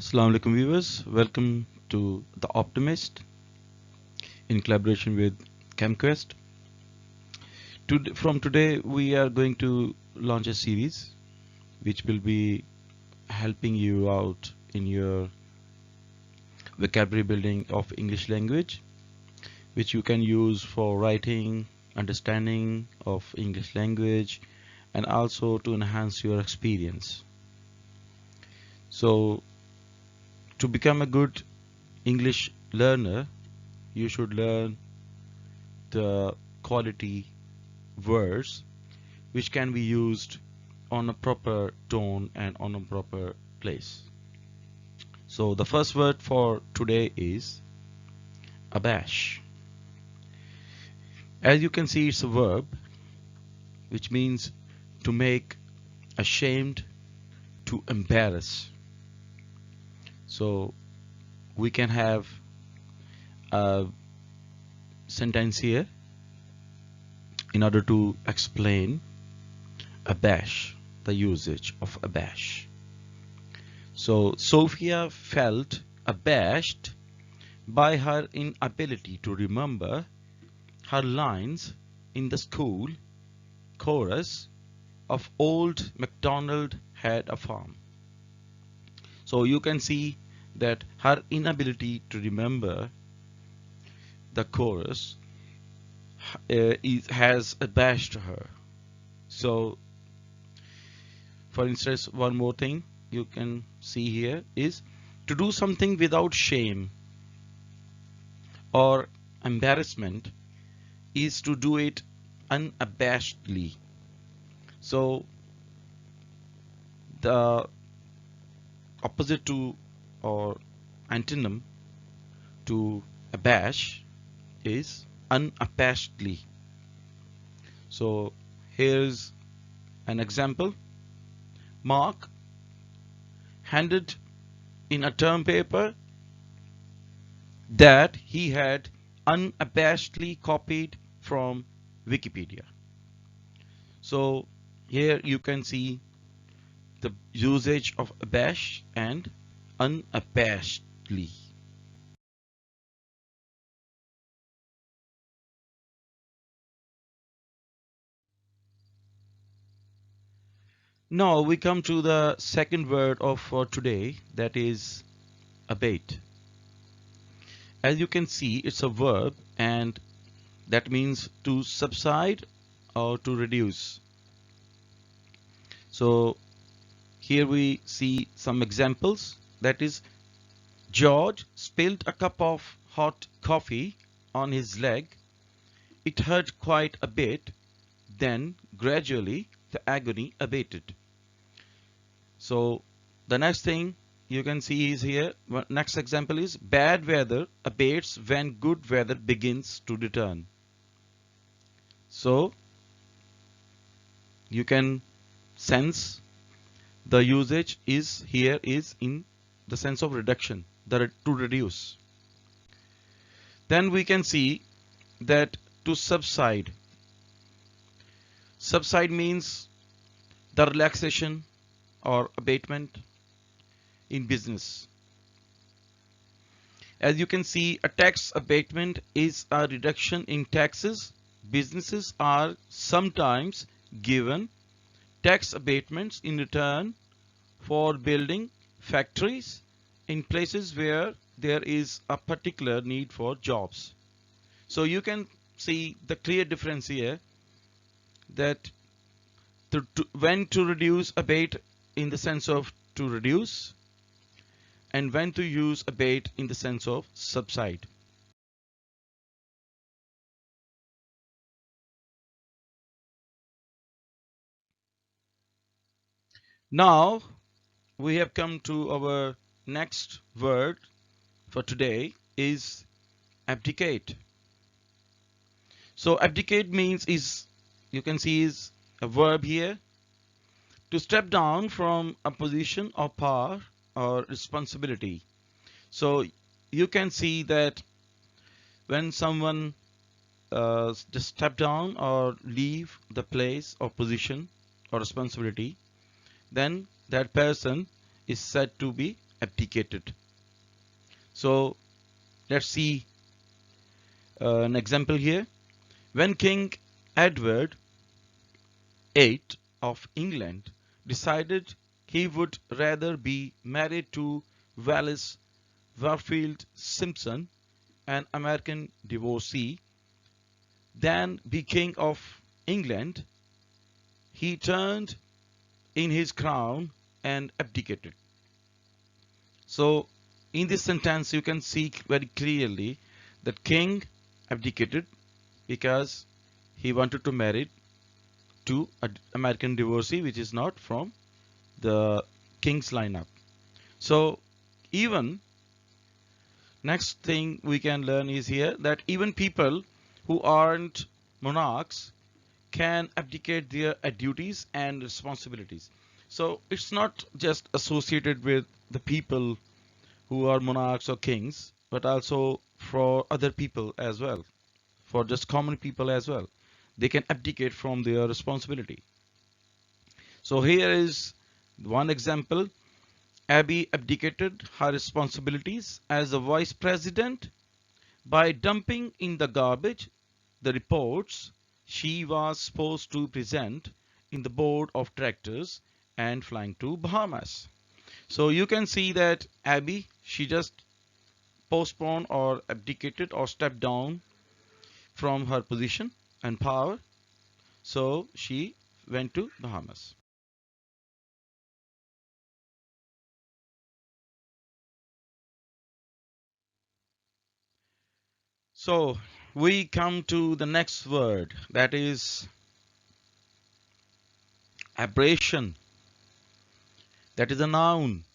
Assalamu alaikum viewers, welcome to The Optimist in collaboration with ChemQuest. From today we are going to launch a series which will be helping you out in your vocabulary building of English language, which you can use for writing, understanding of English language, and also to enhance your experience. So to become a good English learner, you should learn the quality words which can be used on a proper tone and on a proper place. So the first word for today is abash. As you can see, it's a verb which means to make ashamed, to embarrass. So we can have a sentence here in order to explain abash, the usage of abash. So Sophia felt abashed by her inability to remember her lines in the school chorus of Old MacDonald Had a Farm. So you can see that her inability to remember the chorus has abashed her. So for instance, one more thing you can see here is to do something without shame or embarrassment is to do it unabashedly. So the opposite to or antonym to abash is unabashedly. So here's an example. Mark handed in a term paper that he had unabashedly copied from Wikipedia. So here you can see the usage of abash and unabashedly. Now we come to the second word of for today, that is abate. As you can see, it's a verb and that means to subside or to reduce. So here we see some examples. That is, George spilled a cup of hot coffee on his leg. It hurt quite a bit. Then gradually the agony abated. So the next thing you can see is here. Next example is bad weather abates when good weather begins to return. So you can sense the usage is here is in the sense of reduction, to reduce. Then we can see that to subside. Subside means the relaxation or abatement in business. As you can see, a tax abatement is a reduction in taxes. Businesses are sometimes given tax abatements in return for building factories in places where there is a particular need for jobs. So you can see the clear difference here, that when to reduce abate in the sense of to reduce, and when to use abate in the sense of subside. Now we have come to our next word for today is abdicate. So abdicate means is, you can see is a verb here, to step down from a position of power or responsibility. So you can see that when someone just step down or leave the place or position or responsibility, then that person is said to be abdicated. So let's see an example here. When King Edward VIII of England decided he would rather be married to Wallis Warfield Simpson, an American divorcee, than be King of England, he turned in his crown and abdicated. So in this sentence you can see very clearly that King abdicated because he wanted to marry to an American divorcee which is not from the king's lineup. So even next thing we can learn is here that even people who aren't monarchs can abdicate their duties and responsibilities. So it's not just associated with the people who are monarchs or kings, but also for other people as well, for just common people as well. They can abdicate from their responsibility. So here is one example. Abby abdicated her responsibilities as the vice president by dumping in the garbage the reports she was supposed to present in the board of directors and flying to Bahamas. So you can see that Abby, she just postponed or abdicated or stepped down from her position and power. So she went to Bahamas. So we come to the next word, that is abrasion. That is a noun.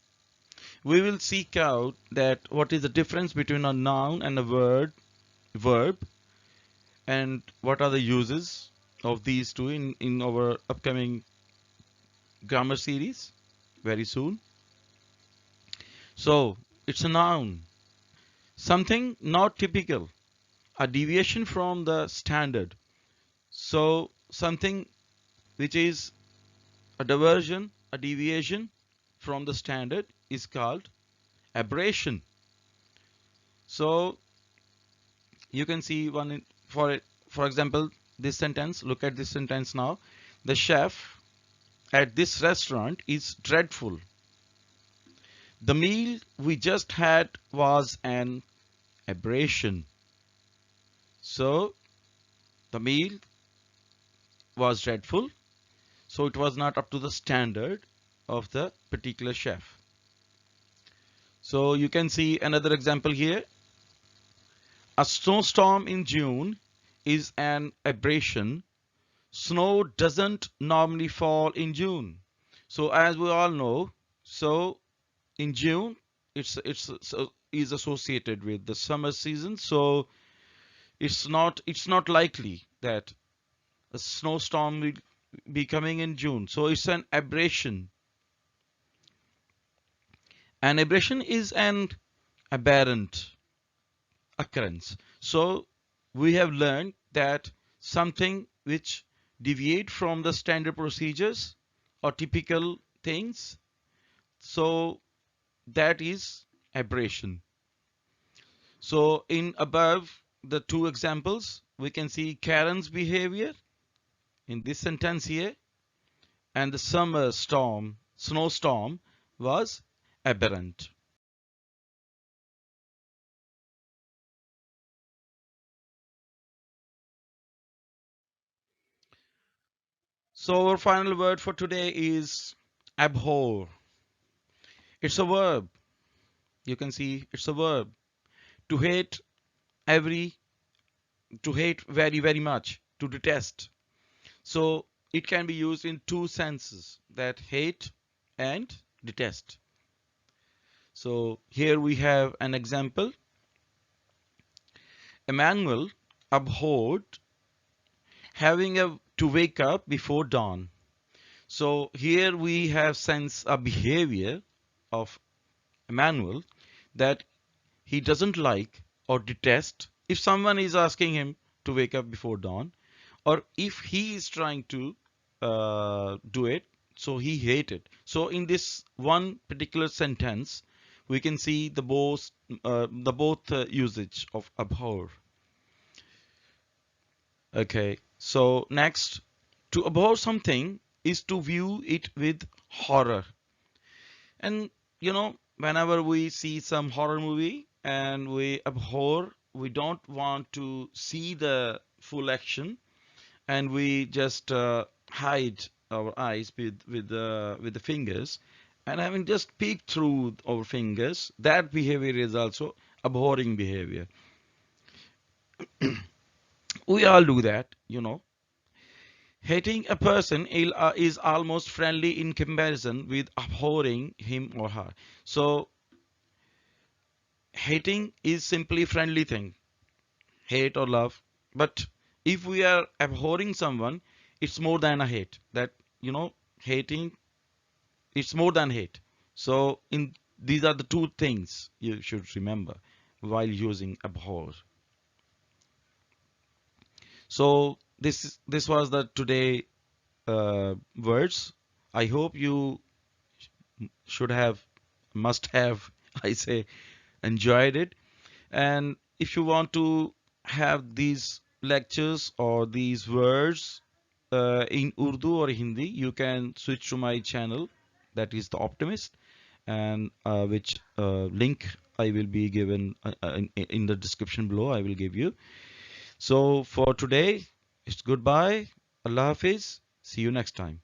We will seek out that what is the difference between a noun and a verb, and what are the uses of these two in our upcoming grammar series very soon. So it's a noun, something not typical, a deviation from the standard. So something which is a diversion, a deviation from the standard is called abrasion. So you can see one for example this sentence. Look at this sentence now. The chef at this restaurant is dreadful. The meal we just had was an aberration. So the meal was dreadful, so it was not up to the standard of the particular chef. So you can see another example here. A snowstorm in June is an aberration. Snow doesn't normally fall in June. So as we all know, so in June is associated with the summer season. So it's not likely that a snowstorm will be coming in June. So it's an aberration. An aberration is an aberrant occurrence. So we have learned that something which deviate from the standard procedures or typical things, so that is aberration. So in above the two examples we can see Karen's behavior in this sentence here, and the snowstorm was aberrant. So our final word for today is abhor. It's a verb. You can see it's a verb. To hate every, to hate very, very much, to detest. So it can be used in two senses, that hate and detest. So here we have an example. Emmanuel abhorred having to wake up before dawn. So here we have sense a behavior of Emmanuel that he doesn't like or detest if someone is asking him to wake up before dawn, or if he is trying to do it, so he hated. So in this one particular sentence we can see the both usage of abhor. Okay, so next, to abhor something is to view it with horror. And whenever we see some horror movie and we abhor, we don't want to see the full action, and we just hide our eyes with the fingers, and having just peeked through our fingers. That behavior is also abhorring behavior. We all do that. Hating a person is almost friendly in comparison with abhorring him or her. So hating is simply friendly thing, hate or love. But if we are abhorring someone, it's more than a hate. That hating, it's more than hate. So in these are the two things you should remember while using abhor. So this was the today words. I hope you should have, must have, I say, enjoyed it. And if you want to have these lectures or these words in Urdu or Hindi, you can switch to my channel, that is the Optimist, and which link I will be given in the description below. I will give you. So for today, it's goodbye. Allah Hafiz. See you next time.